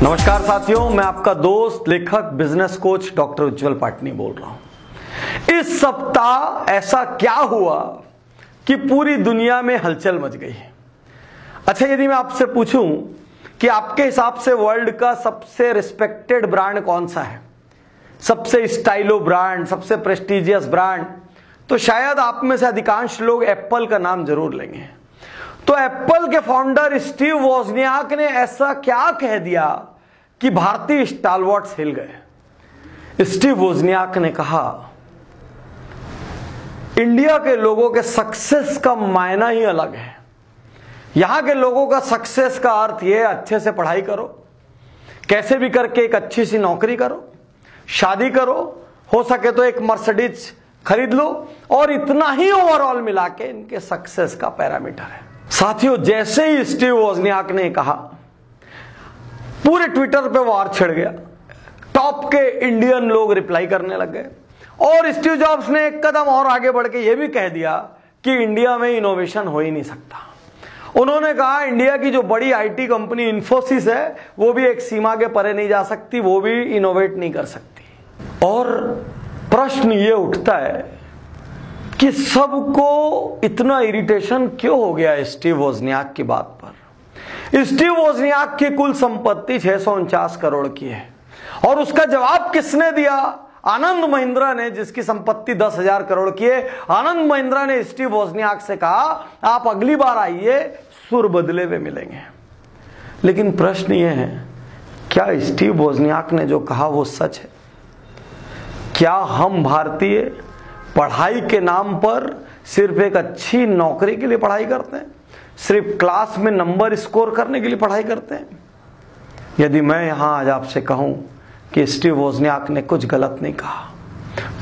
नमस्कार साथियों, मैं आपका दोस्त लेखक बिजनेस कोच डॉक्टर उज्जवल पाटनी बोल रहा हूं। इस सप्ताह ऐसा क्या हुआ कि पूरी दुनिया में हलचल मच गई। अच्छा, यदि मैं आपसे पूछूं कि आपके हिसाब से वर्ल्ड का सबसे रिस्पेक्टेड ब्रांड कौन सा है, सबसे स्टाइलो ब्रांड, सबसे प्रेस्टिजियस ब्रांड, तो शायद आप में से अधिकांश लोग एप्पल का नाम जरूर लेंगे। तो एप्पल के फाउंडर स्टीव वोजनियाक ने ऐसा क्या कह दिया कि भारतीय स्टालवर्ट्स हिल गए। स्टीव वोजनियाक ने कहा, इंडिया के लोगों के सक्सेस का मायना ही अलग है। यहां के लोगों का सक्सेस का अर्थ यह अच्छे से पढ़ाई करो, कैसे भी करके एक अच्छी सी नौकरी करो, शादी करो, हो सके तो एक मर्सिडीज खरीद लो, और इतना ही ओवरऑल मिला के इनके सक्सेस का पैरामीटर है। साथियों, जैसे ही स्टीव वोजनियाक ने कहा, पूरे ट्विटर पे वार छिड़ गया। टॉप के इंडियन लोग रिप्लाई करने लग गए, और स्टीव जॉब्स ने एक कदम और आगे बढ़ के यह भी कह दिया कि इंडिया में इनोवेशन हो ही नहीं सकता। उन्होंने कहा, इंडिया की जो बड़ी आईटी कंपनी इन्फोसिस है, वो भी एक सीमा के परे नहीं जा सकती, वो भी इनोवेट नहीं कर सकती। और प्रश्न ये उठता है कि सबको इतना इरिटेशन क्यों हो गया स्टीव वोजनियाक की बात पर। स्टीव वोजनियाक की कुल संपत्ति 649 करोड़ की है, और उसका जवाब किसने दिया? आनंद महिंद्रा ने, जिसकी संपत्ति 10,000 करोड़ की है। आनंद महिंद्रा ने स्टीव वोजनियाक से कहा, आप अगली बार आइए, सुर बदले हुए मिलेंगे। लेकिन प्रश्न यह है, क्या स्टीव वोजनियाक ने जो कहा वो सच है? क्या हम भारतीय पढ़ाई के नाम पर सिर्फ एक अच्छी नौकरी के लिए पढ़ाई करते हैं, सिर्फ क्लास में नंबर स्कोर करने के लिए पढ़ाई करते हैं? यदि मैं यहां आज आपसे कहूं कि स्टीव वोजनियाक ने कुछ गलत नहीं कहा,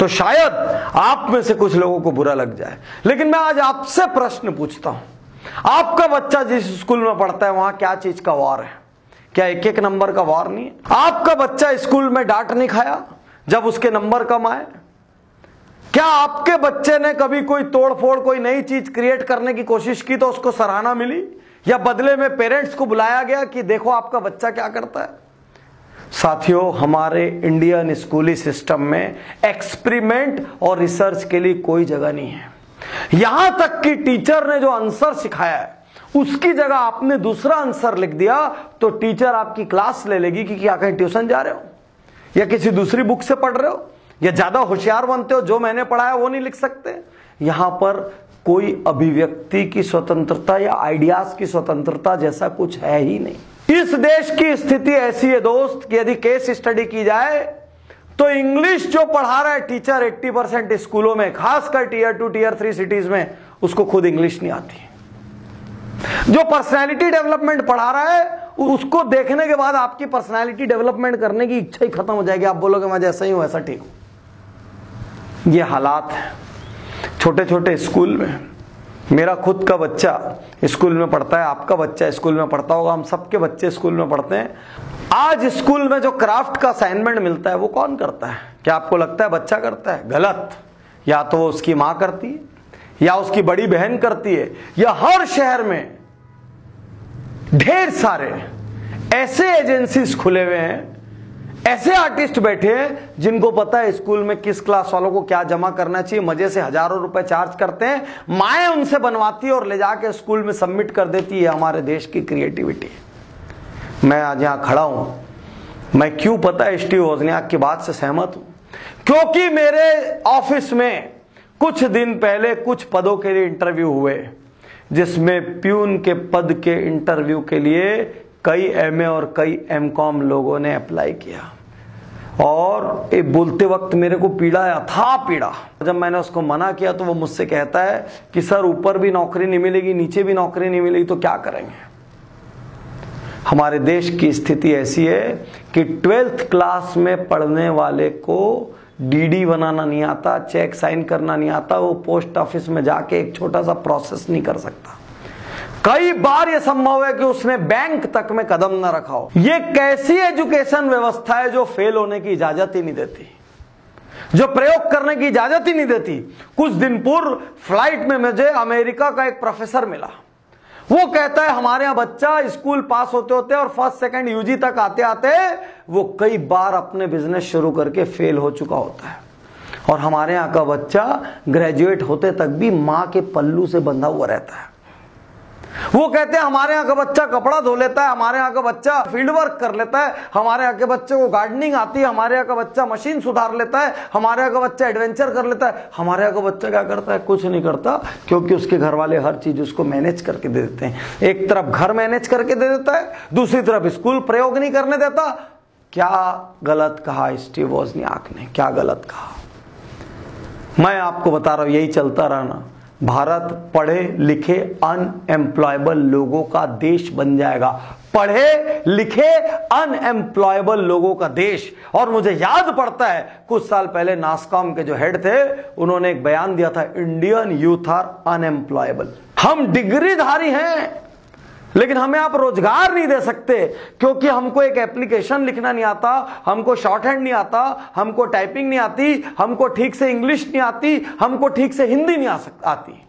तो शायद आप में से कुछ लोगों को बुरा लग जाए। लेकिन मैं आज आपसे प्रश्न पूछता हूं, आपका बच्चा जिस स्कूल में पढ़ता है, वहां क्या चीज का वार है? क्या एक एक नंबर का वार नहीं है? आपका बच्चा स्कूल में डांट नहीं खाया जब उसके नंबर कम आए? क्या आपके बच्चे ने कभी कोई तोड़फोड़, कोई नई चीज क्रिएट करने की कोशिश की तो उसको सराहना मिली, या बदले में पेरेंट्स को बुलाया गया कि देखो आपका बच्चा क्या करता है? साथियों, हमारे इंडियन स्कूली सिस्टम में एक्सपेरिमेंट और रिसर्च के लिए कोई जगह नहीं है। यहां तक कि टीचर ने जो आंसर सिखाया है, उसकी जगह आपने दूसरा आंसर लिख दिया तो टीचर आपकी क्लास ले लेगी कि क्या कहीं ट्यूशन जा रहे हो, या किसी दूसरी बुक से पढ़ रहे हो, या ज्यादा होशियार बनते हो, जो मैंने पढ़ाया वो नहीं लिख सकते। यहां पर कोई अभिव्यक्ति की स्वतंत्रता या आइडियाज की स्वतंत्रता जैसा कुछ है ही नहीं। इस देश की स्थिति ऐसी है दोस्त कि यदि केस स्टडी की जाए तो इंग्लिश जो पढ़ा रहा है टीचर 80% स्कूलों में, खासकर टियर 2 टियर 3 सिटीज में, उसको खुद इंग्लिश नहीं आती। जो पर्सनैलिटी डेवलपमेंट पढ़ा रहा है, उसको देखने के बाद आपकी पर्सनैलिटी डेवलपमेंट करने की इच्छा ही खत्म हो जाएगी। आप बोलोगे मैं जैसा ही हूं वैसा ठीक हूं। ये हालात है छोटे छोटे स्कूल में। मेरा खुद का बच्चा स्कूल में पढ़ता है, आपका बच्चा स्कूल में पढ़ता होगा, हम सबके बच्चे स्कूल में पढ़ते हैं। आज स्कूल में जो क्राफ्ट का असाइनमेंट मिलता है वो कौन करता है? क्या आपको लगता है बच्चा करता है? गलत। या तो वो उसकी मां करती है, या उसकी बड़ी बहन करती है, या हर शहर में ढेर सारे ऐसे एजेंसीज खुले हुए हैं, ऐसे आर्टिस्ट बैठे हैं जिनको पता है स्कूल में किस क्लास वालों को क्या जमा करना चाहिए। मजे से हजारों रुपए चार्ज करते हैं, माएं उनसे बनवाती है और ले जाके स्कूल में सबमिट कर देती है। हमारे देश की क्रिएटिविटी। मैं आज यहां खड़ा हूं, मैं क्यों पता है स्टीव वोजनियाक की बात से सहमत हूं? क्योंकि मेरे ऑफिस में कुछ दिन पहले कुछ पदों के लिए इंटरव्यू हुए, जिसमें प्यून के पद के इंटरव्यू के लिए कई एमए और कई एमकॉम लोगों ने अप्लाई किया, और ये बोलते वक्त मेरे को पीड़ा आया था। पीड़ा जब मैंने उसको मना किया तो वो मुझसे कहता है कि सर, ऊपर भी नौकरी नहीं मिलेगी, नीचे भी नौकरी नहीं मिलेगी, तो क्या करेंगे? हमारे देश की स्थिति ऐसी है कि 12th क्लास में पढ़ने वाले को डीडी बनाना नहीं आता, चेक साइन करना नहीं आता, वो पोस्ट ऑफिस में जाके एक छोटा सा प्रोसेस नहीं कर सकता। कई बार यह संभव है कि उसने बैंक तक में कदम न रखा हो। यह कैसी एजुकेशन व्यवस्था है जो फेल होने की इजाजत ही नहीं देती, जो प्रयोग करने की इजाजत ही नहीं देती। कुछ दिन पूर्व फ्लाइट में मुझे अमेरिका का एक प्रोफेसर मिला। वो कहता है हमारे यहां बच्चा स्कूल पास होते होते और फर्स्ट सेकंड यूजी तक आते आते वो कई बार अपने बिजनेस शुरू करके फेल हो चुका होता है, और हमारे यहां का बच्चा ग्रेजुएट होते तक भी मां के पल्लू से बंधा हुआ रहता है। वो कहते हैं हमारे यहाँ का बच्चा कपड़ा धो लेता है, हमारे यहाँ का बच्चा फील्ड वर्क कर लेता है, हमारे यहाँ के बच्चे को गार्डनिंग आती है, हमारे यहाँ का बच्चा मशीन सुधार लेता है, हमारे यहाँ का बच्चा एडवेंचर कर लेता है। हमारे यहाँ का बच्चा क्या करता है? कुछ नहीं करता, क्योंकि उसके घर वाले हर चीज उसको मैनेज करके दे देते हैं। एक तरफ घर मैनेज करके दे देता है, दूसरी तरफ स्कूल प्रयोग नहीं करने देता। क्या गलत कहा स्टीव वोज़नियाक ने? क्या गलत कहा? मैं आपको बता रहा हूं, यही चलता रहना, भारत पढ़े लिखे अनएम्प्लॉयबल लोगों का देश बन जाएगा। पढ़े लिखे अनएम्प्लॉयबल लोगों का देश। और मुझे याद पड़ता है कुछ साल पहले नासकॉम के जो हेड थे, उन्होंने एक बयान दिया था, इंडियन यूथ आर अनएम्प्लॉयबल। हम डिग्रीधारी हैं लेकिन हमें आप रोजगार नहीं दे सकते, क्योंकि हमको एक एप्लीकेशन लिखना नहीं आता, हमको शॉर्ट हैंड नहीं आता, हमको टाइपिंग नहीं आती, हमको ठीक से इंग्लिश नहीं आती, हमको ठीक से हिंदी नहीं आती।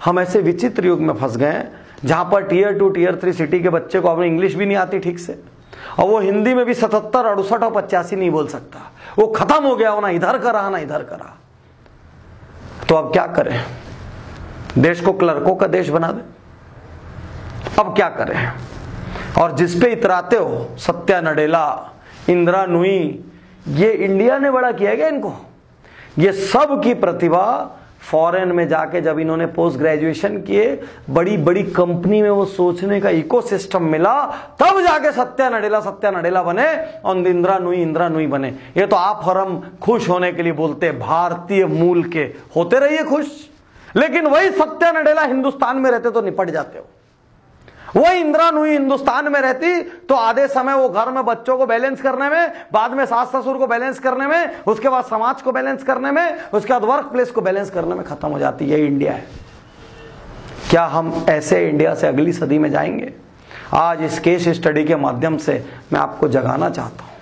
हम ऐसे विचित्र युग में फंस गए जहां पर टियर 2 टियर 3 सिटी के बच्चे को अपनी इंग्लिश भी नहीं आती ठीक से, और वो हिंदी में भी 77, 68 और 85 नहीं बोल सकता। वो खत्म हो गया, वो ना इधर का रहा ना इधर का रहा। तो अब क्या करें? देश को क्लर्कों का देश बना दे? अब क्या करें? और जिसपे इतराते हो, सत्या नडेला, इंदिरा नूई, ये इंडिया ने बड़ा किया गया इनको। ये सब की प्रतिभा फॉरेन में जाके जब इन्होंने पोस्ट ग्रेजुएशन किए, बड़ी बड़ी कंपनी में वो सोचने का इकोसिस्टम मिला, तब जाके सत्या नडेला बने और इंदिरा नूई बने। ये तो आप और हम खुश होने के लिए बोलते, भारतीय मूल के होते रहिए खुश, लेकिन वही सत्या नडेला हिंदुस्तान में रहते तो निपट जाते हो। वही इंदिरा नूई हिंदुस्तान में रहती तो आधे समय वो घर में बच्चों को बैलेंस करने में, बाद में सास ससुर को बैलेंस करने में, उसके बाद समाज को बैलेंस करने में, उसके बाद वर्क प्लेस को बैलेंस करने में खत्म हो जाती। यही इंडिया है। क्या हम ऐसे इंडिया से अगली सदी में जाएंगे? आज इस केस स्टडी के माध्यम से मैं आपको जगाना चाहता हूं,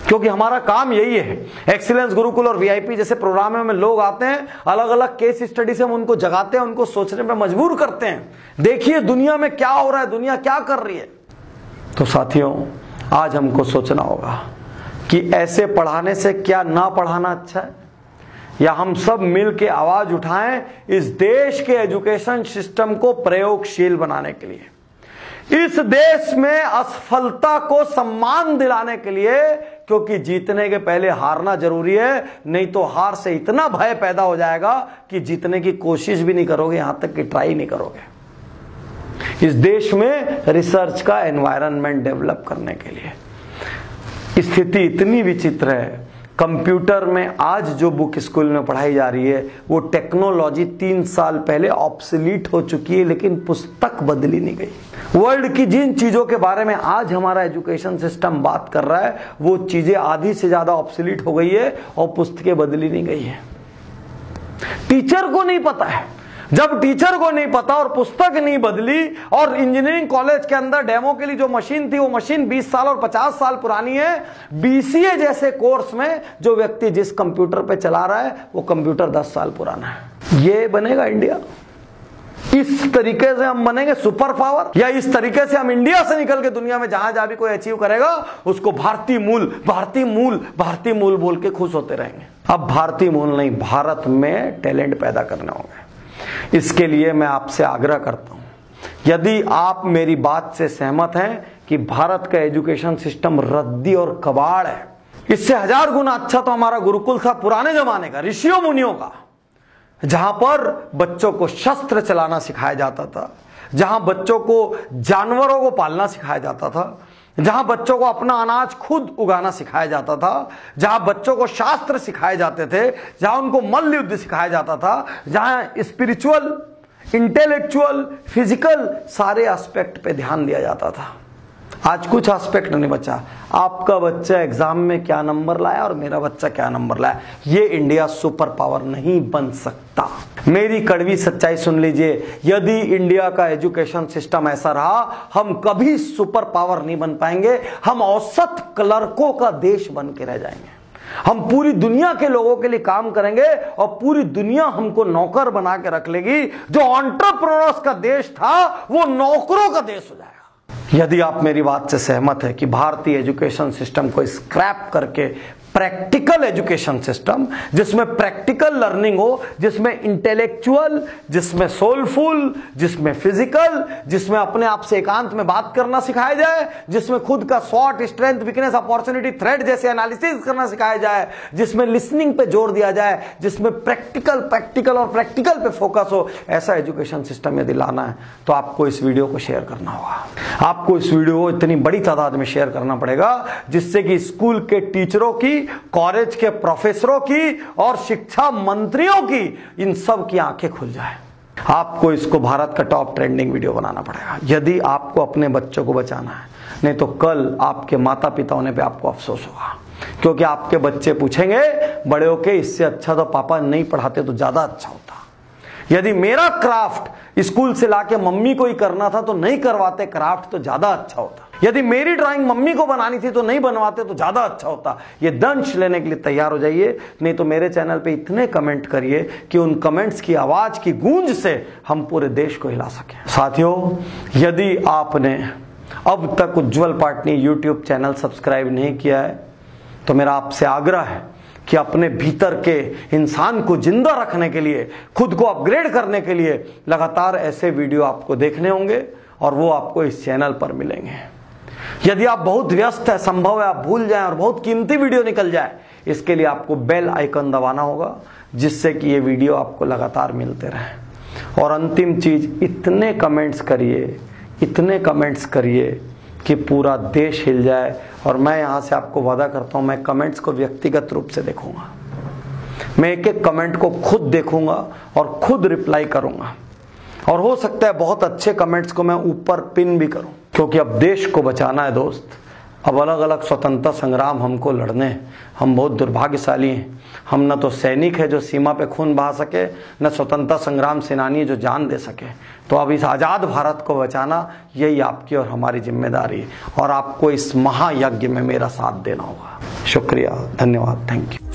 क्योंकि हमारा काम यही है। एक्सीलेंस गुरुकुल और वीआईपी जैसे प्रोग्रामों में लोग आते हैं, अलग अलग केस स्टडी से हम उनको जगाते हैं, उनको सोचने पर मजबूर करते हैं। देखिए दुनिया में क्या हो रहा है, दुनिया क्या कर रही है। तो साथियों, आज हमको सोचना होगा कि ऐसे पढ़ाने से क्या ना पढ़ाना अच्छा है, या हम सब मिल के आवाज उठाएं इस देश के एजुकेशन सिस्टम को प्रयोगशील बनाने के लिए, इस देश में असफलता को सम्मान दिलाने के लिए, क्योंकि जीतने के पहले हारना जरूरी है, नहीं तो हार से इतना भय पैदा हो जाएगा कि जीतने की कोशिश भी नहीं करोगे, यहां तक कि ट्राई नहीं करोगे। इस देश में रिसर्च का एनवायरनमेंट डेवलप करने के लिए स्थिति इतनी विचित्र है। कंप्यूटर में आज जो बुक स्कूल में पढ़ाई जा रही है, वो टेक्नोलॉजी 3 साल पहले ऑब्सोलीट हो चुकी है, लेकिन पुस्तक बदली नहीं गई। वर्ल्ड की जिन चीजों के बारे में आज हमारा एजुकेशन सिस्टम बात कर रहा है, वो चीजें आधी से ज्यादा ऑब्सोलीट हो गई है और पुस्तकें बदली नहीं गई है। टीचर को नहीं पता है। जब टीचर को नहीं पता और पुस्तक नहीं बदली, और इंजीनियरिंग कॉलेज के अंदर डेमो के लिए जो मशीन थी, वो मशीन 20 साल और 50 साल पुरानी है। बीसीए जैसे कोर्स में जो व्यक्ति जिस कंप्यूटर पे चला रहा है, वो कंप्यूटर 10 साल पुराना है। ये बनेगा इंडिया? इस तरीके से हम बनेंगे सुपर पावर, या इस तरीके से हम इंडिया से निकल के दुनिया में जहां जहां भी कोई अचीव करेगा उसको भारतीय मूल बोल के खुश होते रहेंगे? अब भारतीय मूल नहीं, भारत में टैलेंट पैदा करने होंगे। इसके लिए मैं आपसे आग्रह करता हूं, यदि आप मेरी बात से सहमत हैं कि भारत का एजुकेशन सिस्टम रद्दी और कबाड़ है, इससे 1000 गुना अच्छा तो हमारा गुरुकुल था पुराने जमाने का, ऋषियों मुनियों का, जहां पर बच्चों को शस्त्र चलाना सिखाया जाता था, जहां बच्चों को जानवरों को पालना सिखाया जाता था, जहां बच्चों को अपना अनाज खुद उगाना सिखाया जाता था, जहां बच्चों को शास्त्र सिखाए जाते थे, जहां उनको मल्ल युद्ध सिखाया जाता था, जहां स्पिरिचुअल, इंटेलेक्चुअल, फिजिकल सारे एस्पेक्ट पे ध्यान दिया जाता था। आज कुछ एस्पेक्ट नहीं बचा। आपका बच्चा एग्जाम में क्या नंबर लाया और मेरा बच्चा क्या नंबर लाया, ये इंडिया सुपर पावर नहीं बन सकता। मेरी कड़वी सच्चाई सुन लीजिए, यदि इंडिया का एजुकेशन सिस्टम ऐसा रहा, हम कभी सुपर पावर नहीं बन पाएंगे, हम औसत क्लर्कों का देश बन के रह जाएंगे। हम पूरी दुनिया के लोगों के लिए काम करेंगे और पूरी दुनिया हमको नौकर बना के रख लेगी। जो एंटरप्रेन्योर्स का देश था वो नौकरों का देश हो जाएगा। यदि आप मेरी बात से सहमत है कि भारतीय एजुकेशन सिस्टम को स्क्रैप करके प्रैक्टिकल एजुकेशन सिस्टम, जिसमें प्रैक्टिकल लर्निंग हो, जिसमें इंटेलेक्चुअल, जिसमें सोलफुल, जिसमें फिजिकल, जिसमें अपने आप से एकांत में बात करना सिखाया जाए, जिसमें खुद का स्वॉट, स्ट्रेंथ, वीकनेस, अपॉर्चुनिटी, थ्रेट जैसे एनालिसिस करना सिखाया जाए, जिसमें लिसनिंग पे जोर दिया जाए, जिसमें प्रैक्टिकल और प्रैक्टिकल पे फोकस हो, ऐसा एजुकेशन सिस्टम यदि लाना है तो आपको इस वीडियो को शेयर करना होगा। आपको इस वीडियो को इतनी बड़ी तादाद में शेयर करना पड़ेगा जिससे कि स्कूल के टीचरों की, कॉलेज के प्रोफेसरों की और शिक्षा मंत्रियों की, इन सब की आंखें खुल जाए। आपको इसको भारत का टॉप ट्रेंडिंग वीडियो बनाना पड़ेगा यदि आपको अपने बच्चों को बचाना है। नहीं तो कल आपके माता पिता होने पे आपको अफसोस होगा, क्योंकि आपके बच्चे पूछेंगे बड़े होके, इससे अच्छा तो पापा नहीं पढ़ाते तो ज्यादा अच्छा होता। यदि मेरा क्राफ्ट स्कूल से लाके मम्मी को ही करना था तो नहीं करवाते क्राफ्ट तो ज्यादा अच्छा होता। यदि मेरी ड्राइंग मम्मी को बनानी थी तो नहीं बनवाते तो ज्यादा अच्छा होता। ये दंश लेने के लिए तैयार हो जाइए, नहीं तो मेरे चैनल पे इतने कमेंट करिए कि उन कमेंट्स की आवाज की गूंज से हम पूरे देश को हिला सकें। साथियों, यदि आपने अब तक उज्जवल पाटनी यूट्यूब चैनल सब्सक्राइब नहीं किया है तो मेरा आपसे आग्रह है कि अपने भीतर के इंसान को जिंदा रखने के लिए, खुद को अपग्रेड करने के लिए लगातार ऐसे वीडियो आपको देखने होंगे और वो आपको इस चैनल पर मिलेंगे। यदि आप बहुत व्यस्त है, संभव है आप भूल जाएं और बहुत कीमती वीडियो निकल जाए, इसके लिए आपको बेल आइकन दबाना होगा जिससे कि ये वीडियो आपको लगातार मिलते रहे। और अंतिम चीज, इतने कमेंट्स करिए कि पूरा देश हिल जाए। और मैं यहां से आपको वादा करता हूं, मैं कमेंट्स को व्यक्तिगत रूप से देखूंगा, मैं एक एक कमेंट को खुद देखूंगा और खुद रिप्लाई करूंगा। और हो सकता है बहुत अच्छे कमेंट्स को मैं ऊपर पिन भी करूं, क्योंकि अब देश को बचाना है दोस्त। अब अलग अलग स्वतंत्रता संग्राम हमको लड़ने हैं। हम बहुत दुर्भाग्यशाली हैं, हम न तो सैनिक है जो सीमा पे खून बहा सके, न स्वतंत्रता संग्राम सेनानी जो जान दे सके। तो अब इस आजाद भारत को बचाना यही आपकी और हमारी जिम्मेदारी है और आपको इस महायज्ञ में मेरा साथ देना होगा। शुक्रिया, धन्यवाद, थैंक यू।